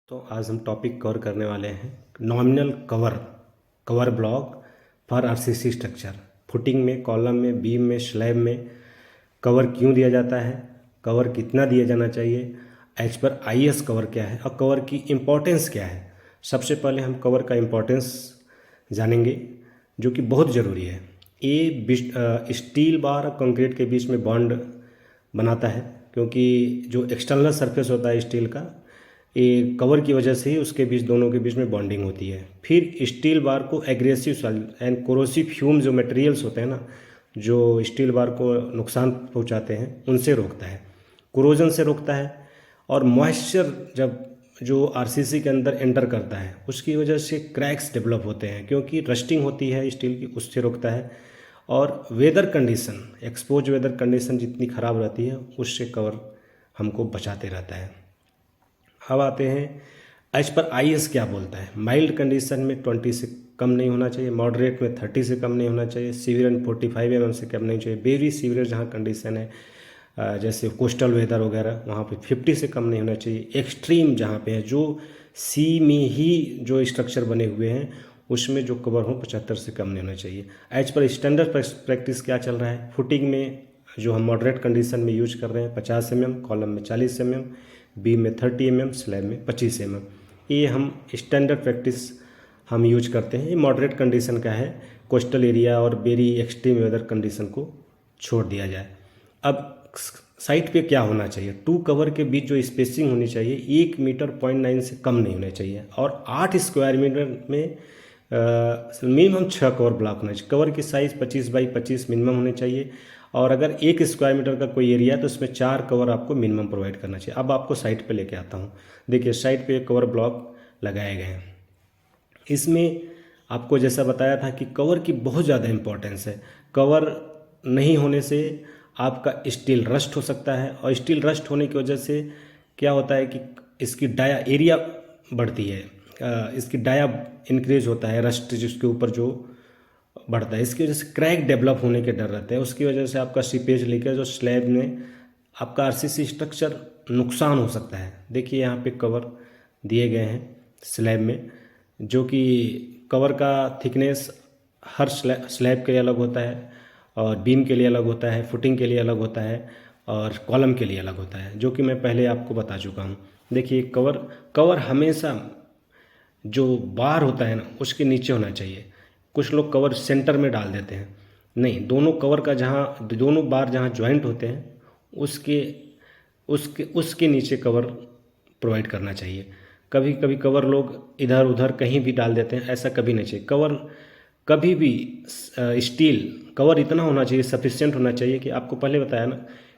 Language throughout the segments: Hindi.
तो आज हम टॉपिक कवर करने वाले हैं nominal cover block for RCC structure. Footing में, कॉलम में, बीम में, स्लैब में कवर क्यों दिया जाता है, कवर कितना दिया जाना चाहिए, एज पर आईएस कवर क्या है और कवर की इम्पोर्टेंस क्या है। सबसे पहले हम कवर का इम्पोर्टेंस जानेंगे जो कि बहुत ज़रूरी है। ये स्टील बार और कंक्रीट के बीच में बॉन्ड बनाता है, क्योंकि जो एक्सटर्नल सरफेस होता है स्टील का, ये कवर की वजह से ही उसके बीच, दोनों के बीच में बॉन्डिंग होती है। फिर स्टील बार को एग्रेसिव एंड कोरोसिव फ्यूम जो मटेरियल्स होते हैं ना, जो स्टील बार को नुकसान पहुंचाते हैं, उनसे रोकता है, कोरोजन से रोकता है। और मॉइस्चर जब जो आरसीसी के अंदर एंटर करता है, उसकी वजह से क्रैक्स डेवलप होते हैं, क्योंकि रस्टिंग होती है स्टील की, उससे रोकता है। और weather condition, expose weather condition जितनी ख़राब रहती है, उससे कवर हमको बचाते रहता है। अब आते हैं एज पर आईएस क्या बोलता है। माइल्ड कंडीशन में 20 से कम नहीं होना चाहिए, मॉडरेट में 30 से कम नहीं होना चाहिए, सीवियर में 45 mm से कम नहीं चाहिए, वेरी सीवियर जहाँ कंडीशन है जैसे कोस्टल वेदर वगैरह, वहाँ पे 50 से कम नहीं होना चाहिए। एक्सट्रीम जहाँ पे है, जो सी में ही जो स्ट्रक्चर बने हुए हैं, उसमें जो कवर हो 75 से कम नहीं होना चाहिए। एज पर स्टैंडर्ड प्रैक्टिस क्या चल रहा है, फुटिंग में जो हम मॉडरेट कंडीशन में यूज कर रहे हैं 50 mm, कॉलम में 40 mm, बीम में 30 mm, स्लैब में 25 mm। ये हम स्टैंडर्ड प्रैक्टिस हम यूज करते हैं। ये मॉडरेट कंडीशन का है, कोस्टल एरिया और वेरी एक्सट्रीम वेदर कंडीशन को छोड़ दिया जाए। अब साइट पे क्या होना चाहिए, टू कवर के बीच जो स्पेसिंग होनी चाहिए 1 मीटर 0.9 से कम नहीं होना चाहिए, और 8 स्क्वायर मीटर में मिनिमम 6 कवर ब्लॉक होना चाहिए। कवर की साइज़ 25 बाई 25 मिनिमम होनी चाहिए, और अगर 1 स्क्वायर मीटर का कोई एरिया है तो उसमें 4 कवर आपको मिनिमम प्रोवाइड करना चाहिए। अब आपको साइट पे लेके आता हूँ। देखिए साइट पे कवर ब्लॉक लगाए गए हैं। इसमें आपको जैसा बताया था कि कवर की बहुत ज़्यादा इम्पोर्टेंस है। कवर नहीं होने से आपका स्टील रस्ट हो सकता है, और स्टील रस्ट होने की वजह से क्या होता है कि इसकी डाया एरिया बढ़ती है, इसकी डाया इंक्रीज होता है, रस्ट जिसके ऊपर जो बढ़ता है, इसकी वजह से क्रैक डेवलप होने के डर रहते हैं। उसकी वजह से आपका सीपेज लीकेज और स्लैब में आपका आरसीसी स्ट्रक्चर नुकसान हो सकता है। देखिए यहाँ पे कवर दिए गए हैं स्लैब में, जो कि कवर का थिकनेस हर स्लैब के लिए अलग होता है, और बीम के लिए अलग होता है, फुटिंग के लिए अलग होता है, और कॉलम के लिए अलग होता है, जो कि मैं पहले आपको बता चुका हूँ। देखिए कवर हमेशा जो बार होता है ना, उसके नीचे होना चाहिए। कुछ लोग कवर सेंटर में डाल देते हैं, नहीं, दोनों कवर का जहाँ, दोनों बार जहाँ ज्वाइंट होते हैं, उसके उसके उसके नीचे कवर प्रोवाइड करना चाहिए। कभी कभी कवर लोग इधर उधर कहीं भी डाल देते हैं, ऐसा कभी नहीं चाहिए। कवर कभी भी स्टील कवर इतना होना चाहिए, सफिशिएंट होना चाहिए, कि आपको पहले बताया ना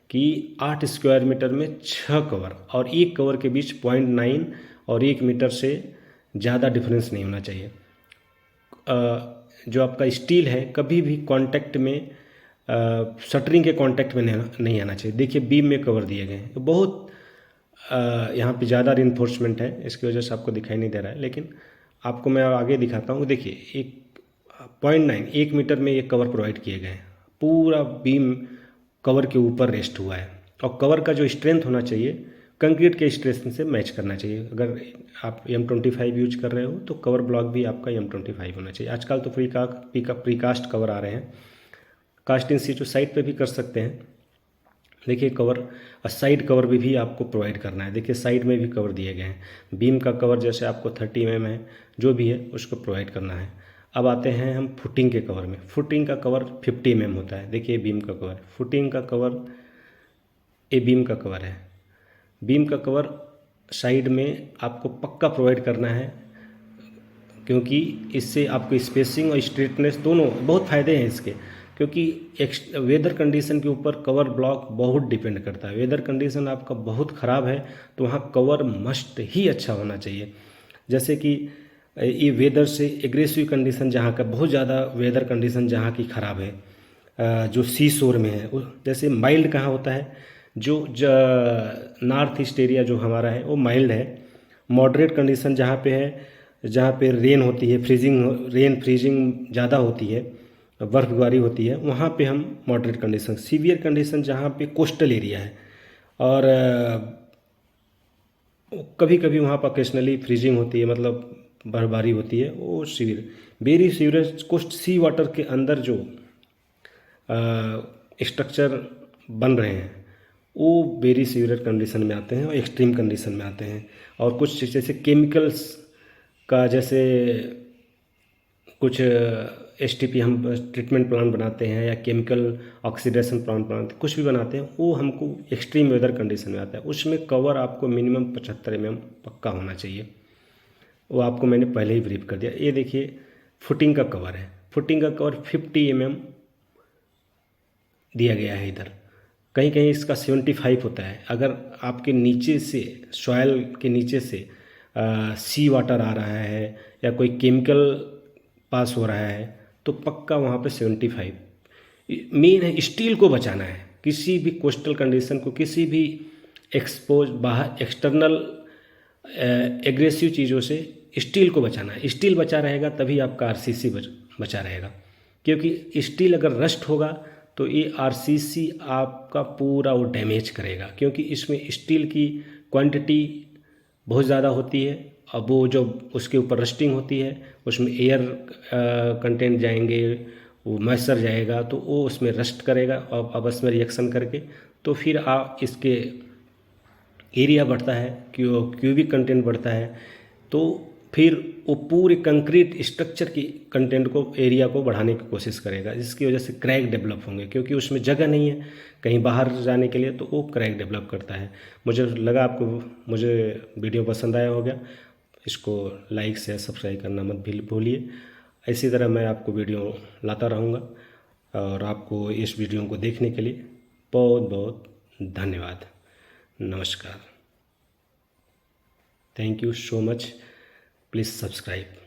कि 8 स्क्वायर मीटर में 6 कवर, और एक कवर के बीच 0.9 और 1 मीटर से ज़्यादा डिफरेंस नहीं होना चाहिए। जो आपका स्टील है कभी भी कांटेक्ट में, शटरिंग के कांटेक्ट में नहीं आना चाहिए। देखिए बीम में कवर दिए गए हैं, बहुत यहाँ पे ज़्यादा रिइंफोर्समेंट है, इसकी वजह से आपको दिखाई नहीं दे रहा है, लेकिन आपको मैं आगे दिखाता हूँ। देखिए 1.9 1 मीटर में ये कवर प्रोवाइड किए गए हैं, पूरा बीम कवर के ऊपर रेस्ट हुआ है। और कवर का जो स्ट्रेंथ होना चाहिए कंक्रीट के स्ट्रेंथ से मैच करना चाहिए। अगर आप M25 यूज कर रहे हो तो कवर ब्लॉक भी आपका M25 होना चाहिए। आजकल तो प्रीकास्ट कवर आ रहे हैं, कास्टिंग सीट साइड पे भी कर सकते हैं। देखिए कवर, साइड कवर भी आपको प्रोवाइड करना है। देखिए साइड में भी कवर दिए गए हैं। बीम का कवर जैसे आपको 30 mm है, जो भी है उसको प्रोवाइड करना है। अब आते हैं हम फुटिंग के कवर में। फुटिंग का कवर 50 mm होता है। देखिए बीम का कवर, फुटिंग का कवर, ये बीम का कवर है। बीम का कवर साइड में आपको पक्का प्रोवाइड करना है, क्योंकि इससे आपको स्पेसिंग और स्ट्रेटनेस दोनों बहुत फ़ायदे हैं इसके। क्योंकि वेदर कंडीशन के ऊपर कवर ब्लॉक बहुत डिपेंड करता है। वेदर कंडीशन आपका बहुत ख़राब है तो वहाँ कवर मस्ट ही अच्छा होना चाहिए। जैसे कि ये वेदर से एग्रेसिव कंडीशन जहाँ का, बहुत ज़्यादा वेदर कंडीशन जहाँ की ख़राब है, जो सी शोर में है, जैसे माइल्ड कहाँ होता है, जो नॉर्थ ईस्ट एरिया जो हमारा है वो माइल्ड है। मॉडरेट कंडीशन जहाँ पे है, जहाँ पे रेन होती है, फ्रीजिंग ज़्यादा होती है, बर्फबारी होती है, वहाँ पे हम मॉडरेट कंडीशन। सीवियर कंडीशन जहाँ पे कोस्टल एरिया है, और कभी कभी वहाँ पर ऑकेशनली फ्रीजिंग होती है, मतलब बर्फबारी होती है। वो सीवर बेरी सीवरेज को सी वाटर के अंदर जो स्ट्रक्चर बन रहे हैं वो वेरी सीवियर कंडीशन में आते हैं और एक्सट्रीम कंडीशन में आते हैं। और कुछ जैसे केमिकल्स का, जैसे कुछ एसटीपी हम ट्रीटमेंट प्लांट बनाते हैं या केमिकल ऑक्सीडेशन प्लांट बनाते हैं, कुछ भी बनाते हैं, वो हमको एक्सट्रीम वेदर कंडीशन में आता है। उसमें कवर आपको मिनिमम 75 mm पक्का होना चाहिए। वो आपको मैंने पहले ही ब्रीफ कर दिया। ये देखिए फुटिंग का कवर है, फुटिंग का कवर 50 mm दिया गया है इधर। कहीं कहीं इसका 75 होता है। अगर आपके नीचे से, सॉयल के नीचे से सी वाटर आ रहा है या कोई केमिकल पास हो रहा है तो पक्का वहाँ पे 75। मेन है स्टील को बचाना है, किसी भी कोस्टल कंडीशन को, किसी भी एक्सपोज बाहर एक्सटर्नल एग्रेसिव चीज़ों से स्टील को बचाना है। स्टील बचा रहेगा तभी आपका आरसीसी बचा रहेगा, क्योंकि स्टील अगर रस्ट होगा तो ये आरसीसी आपका पूरा वो डैमेज करेगा, क्योंकि इसमें स्टील की क्वांटिटी बहुत ज़्यादा होती है। अब वो जो उसके ऊपर रस्टिंग होती है उसमें एयर कंटेंट जाएंगे, वो मॉइस्चर जाएगा तो वो उसमें रस्ट करेगा और आपस में रिएक्शन करके तो फिर आप इसके एरिया बढ़ता है, क्यूबिक कंटेंट बढ़ता है, तो फिर वो पूरे कंक्रीट स्ट्रक्चर की कंटेंट को, एरिया को बढ़ाने की कोशिश करेगा, जिसकी वजह से क्रैक डेवलप होंगे, क्योंकि उसमें जगह नहीं है कहीं बाहर जाने के लिए, तो वो क्रैक डेवलप करता है। मुझे लगा आपको मुझे वीडियो पसंद आया होगा। इसको लाइक शेयर सब्सक्राइब करना मत भूलिए। इसी तरह मैं आपको वीडियो लाता रहूँगा और आपको इस वीडियो को देखने के लिए बहुत बहुत धन्यवाद। नमस्कार। Thank you so much. Please subscribe.